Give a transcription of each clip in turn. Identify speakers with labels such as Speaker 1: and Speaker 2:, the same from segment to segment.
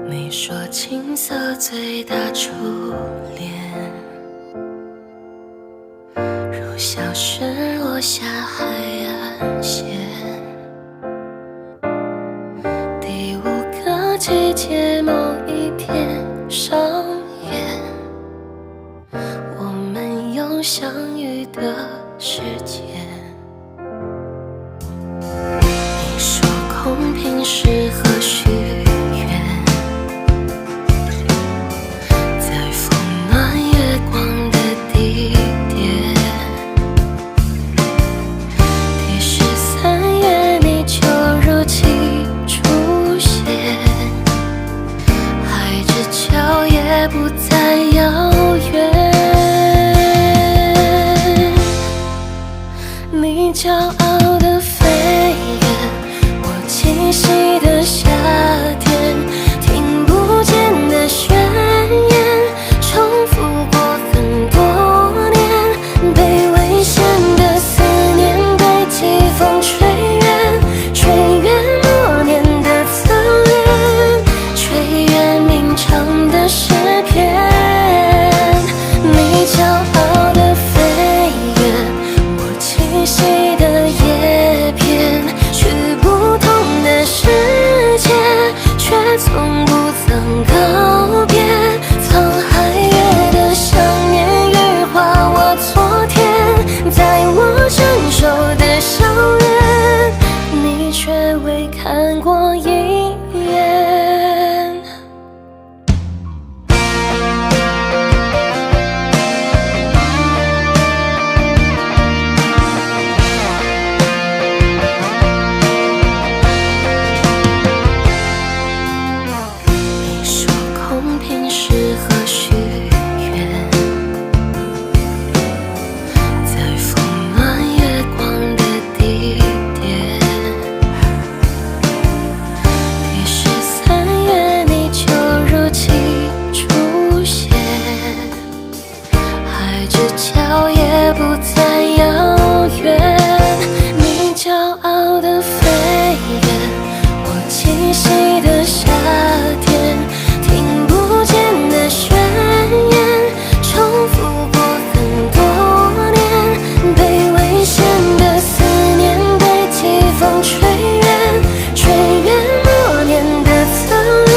Speaker 1: 你说青涩最大初恋，如消失落下海岸线。第5个季节某一天上演，我们有相遇的时间。你说空瓶适合许愿，在风暖月光的地点。第13月你就如期出现，海之角也不再遥远。你骄傲的飞远，我栖息的夏天，听不见的宣言，重复过很多年，被危险的思念被季风吹远，吹远默念的侧脸，吹远鸣唱的诗篇。你骄傲的飞远，我栖息的叶片，去不同的世界，却从不曾告别。沧海月的想念羽化我昨天，在我成熟的校园，你却未看过一眼。你说空瓶适合许愿，在风暖月光的地点。第13月你就如期出现，海之角也不再遥远。你骄傲的飞远，我栖息的夏天，听不见的宣言，重复过很多年，被危险的思念被季风吹远，吹远默念的侧脸，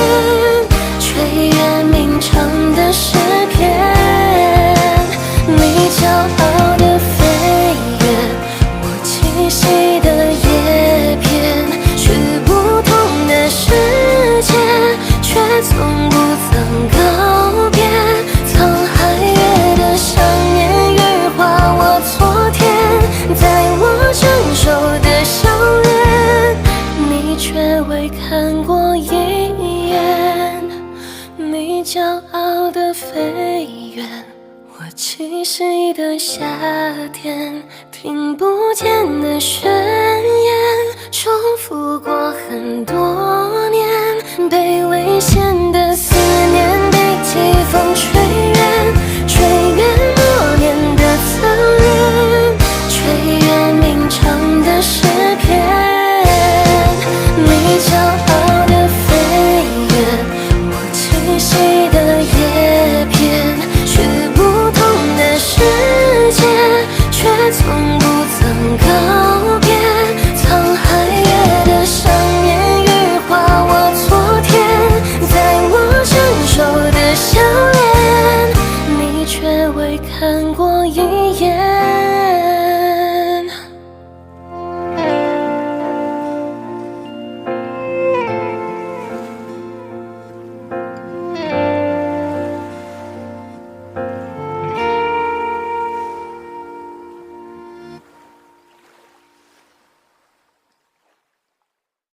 Speaker 1: 吹远鸣唱的诗篇。你骄傲的飞远，我栖息的叶片，去不同的世界，却从不曾告别。沧海月的想念羽化我昨天，在我成熟的校园，你却未看过一眼。你骄傲的飞远，我栖息的夏天，听不见的宣言，重复过很多年，被危险的